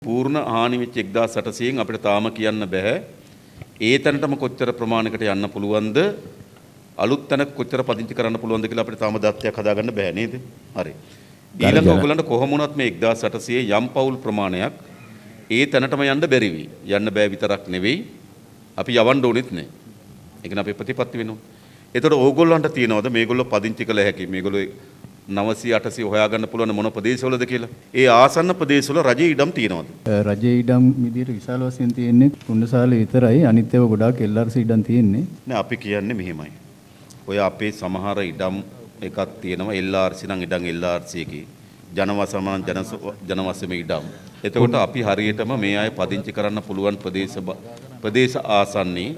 පූර්ණ හානි වෙච්ච 1800න් අපිට තාම කියන්න බෑ ඒ තැනටම කොච්චර ප්‍රමාණයකට යන්න පුළුවන්ද අලුත් තැනක කොච්චර පදිංචි කරන්න පුළුවන්ද කියලා අපිට තාම දත්තයක් හදාගන්න බෑ නේද? හරි. ඊළඟ ඔයගොල්ලන්ට කොහොම වුණත් මේ 1800 යම් පවුල් ප්‍රමාණයක් ඒ තැනටම යන්න බැරි වෙයි. යන්න බෑ විතරක් නෙවෙයි අපි යවන්න ඕනෙත් නෑ. ඒ කියන්නේ අපේ ප්‍රතිපත්ති වෙනවා. ඒතර ඕගොල්ලන්ට තියනවද මේගොල්ලෝ පදිංචි කළ හැකි මේගොල්ලෝ 900 800 හොයාගන්න පුළුවන් මොන ප්‍රදේශවලද කියලා. ඒ ආසන්න ප්‍රදේශවල රජයේ ඉඩම් තියෙනවද? රජයේ ඉඩම් විදියට විශාල වශයෙන් තියෙන්නේ කුණ්ඩසාලේ විතරයි. අනිත් ඒවා ගොඩාක් LRC ඉඩම් තියෙන්නේ. නෑ අපි කියන්නේ මෙහෙමයි. ඔය අපේ සමහර ඉඩම් එකක් තියෙනවා LRC නම් ඉඩම් LRC එකේ. ජනවසම ජනවසම ඉඩම්. එතකොට අපි හරියටම මේ අය පදිංචි කරන්න පුළුවන් ප්‍රදේශ ආසන්නී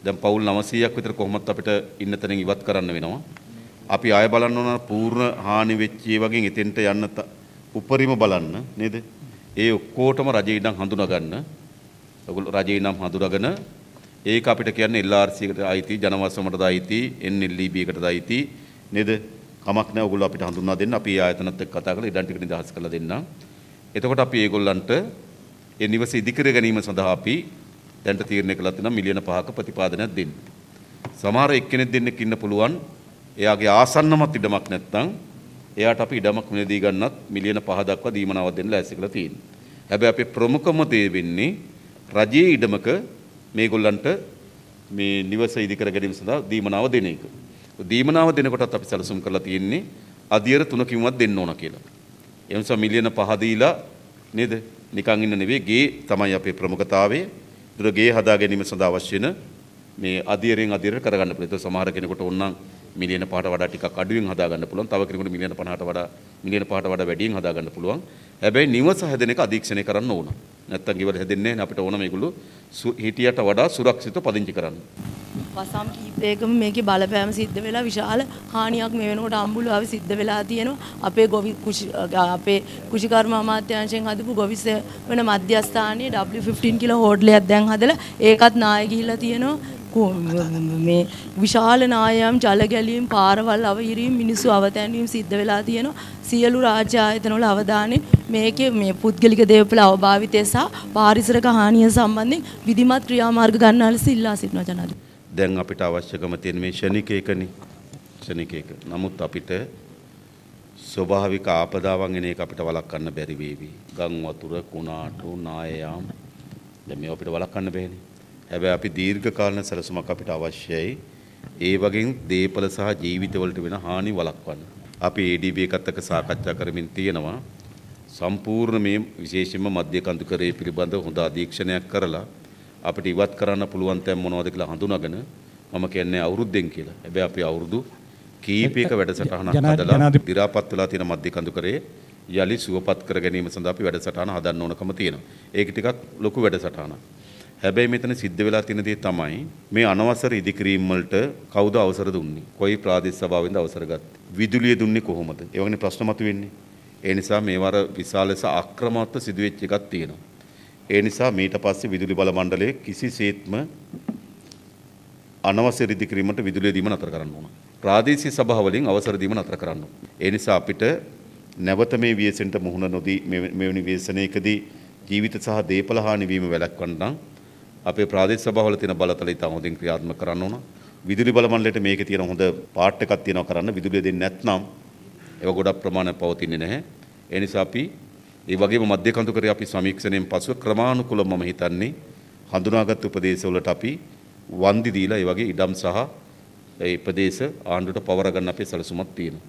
දැන් පවුල් 900ක් විතර කොහොමත් අපිට ඉන්න තැනින් ඉවත් කරන්න වෙනවා. අපි ආය බලන්න ඕන පූර්ණ හානි වෙච්ච ඒ වගේ එතෙන්ට යන්න උපරිම බලන්න නේද? ඒ ඔක්කොටම රජයේ ඉඩම් හඳුනා ගන්න. ඔයගොල්ලෝ රජයේ ඉඩම් හඳුනාගෙන ඒක අපිට කියන්නේ LRC එකට අයිති, ජනවසමටද අයිති, NLEB එකටද අයිති නේද? කමක් නැහැ ඔයගොල්ලෝ අපිට හඳුන්වා දෙන්න. අපි ආයතනත් එක්ක කතා කරලා ඉඩම් ටික නිදහස් කරලා දෙන්න. එතකොට අපි ඒගොල්ලන්ට ඒ නිවස ඉදිකර ගැනීම සඳහා අපි දැන්ට තීරණය කළා තියෙනවා මිලියන 5ක ප්‍රතිපාදනයක් දෙන්න. සමහර එක්කෙනෙක් දෙන්නෙක් ඉන්න පුළුවන් එයාගේ ආසන්නමත් ඉඩමක් නැත්නම් එයාට අපි ඉඩමක් මිලදී ගන්නත් මිලියන 5 දක්වා දීමනාවක් දෙන්න ලෑස්ති කරලා තියෙනවා. හැබැයි අපේ ප්‍රමුඛම දේ වෙන්නේ රජයේ ඉඩමක මේගොල්ලන්ට මේ නිවස ඉදිකර ගැනීම සඳහා දීමනාව දෙන එක. දීමනාව දෙනකොටත් අපි සැලසුම් කරලා තියෙන්නේ අධියර 3කින්වත් දෙන්න ඕන කියලා. ඒ නිසා මිලියන 5 දීලා නේද? නිකන් ඉන්න නෙවෙයි ගේ තමයි අපේ ප්‍රමුඛතාවය. ඒතර ගේ හදා ගැනීම සඳහා අවශ්‍ය වෙන මේ අධියරෙන් අධියර කරගන්න පුළුවන්. ඒතර සමහර කෙනෙකුට ඕනනම් මිලියන 5ට වඩා ටිකක් අඩුවෙන් හදා ගන්න පුළුවන්. තව කෙනෙකුට මිලියන 50ට වඩා මිලියන 5ට වඩා වැඩියෙන් හදා ගන්න පුළුවන්. හැබැයි නිවස හැදෙන එක අධීක්ෂණය කරන්න ඕන. නැත්තම් ගෙවල් හැදෙන්නේ නැහැ. අපිට ඕන මේගොල්ලෝ හිටියට වඩා සුරක්ෂිතව පදිංචි කරන්න. වසම් කීපයකම මේකේ බලපෑම සිද්ධ වෙලා විශාල හානියක් මේ වෙනකොට අම්බුලාවේ සිද්ධ වෙලා තියෙනවා. අපේ අපේ කුෂිකර්ම අමාත්‍යාංශයෙන් හදපු ගොවිස වෙන මධ්‍යස්ථානයේ W15 කියලා හෝටලයක් දැන් හදලා ඒකත් නාය ගිහිල්ලා තියෙනවා. මේ විශාල නායම් ජල ගැලීම් පාරවල් අවහිරීම් මිනිස්සු අවතැන්වීම් සිද්ධ වෙලා තියෙනවා. සියලු රාජ්‍ය ආයතනවල අවධානය මේකේ මේ පුද්ගලික දේපල අවභාවිතය සහ පාරිසරික හානිය සම්බන්ධයෙන් විධිමත් ක්‍රියාමාර්ග ගන්නා ලෙස ඉල්ලා සිටිනවා ජනාධිපති. දැන් අපිට අවශ්‍යකම තියෙන මේ ෂණික එකනේ. ෂණික එක. නමුත් අපිට ස්වභාවික ආපදාවන් එන එක අපිට වළක්වන්න බැරි වේවි. ගම් වතුර, කුණාටු, නායම් දැන් මේව අපිට වළක්වන්න බැහැනේ. හැබැයි අපි දීර්ඝ කාලීන සැලසුමක් අපිට අවශ්‍යයි. ඒ වගේ දේපල සහ ජීවිතවලට වෙන හානි වළක්වන්න. අපි ADB එකත් එක්ක සාකච්ඡා කරමින් තියෙනවා. සම්පූර්ණ මේ විශේෂයෙන්ම මධ්‍ය කඳුකරේ පිළිබඳව හොඳ අධීක්ෂණයක් කරලා අපිට ඉවත් කරන්න පුළුවන් තැන් මොනවද කියලා හඳුනාගෙන මම කියන්නේ අවුරුද්දෙන් කියලා. හැබැයි අපි අවුරුදු කීපයක වැඩසටහනක් හදලා දි รา පත් වෙලා තියෙන මධ්‍ය කඳුකරේ යලි සුවපත් කර ගැනීම සඳහා අපි වැඩසටහන හදන්න ඕනකම තියෙනවා. ඒක ටිකක් ලොකු වැඩසටහනක්. හැබැයි මෙතන සිද්ධ වෙලා තියෙන දේ තමයි මේ අනවසර ඉදිකිරීම් වලට කවුද අවසර දුන්නේ? කොයි ප්‍රාදේශ සභාවෙන්ද අවසර ගත්තේ? විදුලිය දුන්නේ කොහොමද? ඒ වගේ ප්‍රශ්න මතුවෙන්නේ. ඒ නිසා මේවර විශාල ලෙස අක්‍රමවත්ව සිදුවෙච්ච එකක් තියෙනවා. ඒ නිසා මීට පස්සේ විදුලි බල මණ්ඩලයේ කිසිසේත්ම අනවසර ඉදිකිරීමට විදුලිය දීම නතර කරන්න ඕන. ප්‍රාදේශීය සභාවලින් අවසර දීම නතර කරන්න ඕන. ඒ නිසා අපිට නැවත මේ ව්‍යසනයට මුහුණ නොදී මෙවැනි ව්‍යසනයකදී ජීවිත සහ දේපල හානි වීම වැළැක්වන්න අපේ ප්‍රාදේශ සභාවල තියෙන බලතල ඉතාම හොඳින් ක්‍රියාත්මක කරන්න ඕන. විදුලි බල මණ්ඩලයට මේකේ තියෙන හොඳ පාට් එකක් තියෙනවා කරන්න. විදුලිය දෙන්නේ නැත්නම් ඒක ගොඩක් ප්‍රමාණයක් පවතින්නේ නැහැ. ඒ නිසා අපි ඒ වගේම මධ්‍ය කඳුකරේ අපි සමීක්ෂණයෙන් පසුව ක්‍රමානුකූලව මම හිතන්නේ හඳුනාගත් ප්‍රදේශවලට අපි වන්දි දීලා ඒ වගේ ඉඩම් සහ ඒ ප්‍රදේශ ආණ්ඩුවට පවර ගන්න අපේ සැලසුමක් තියෙනවා.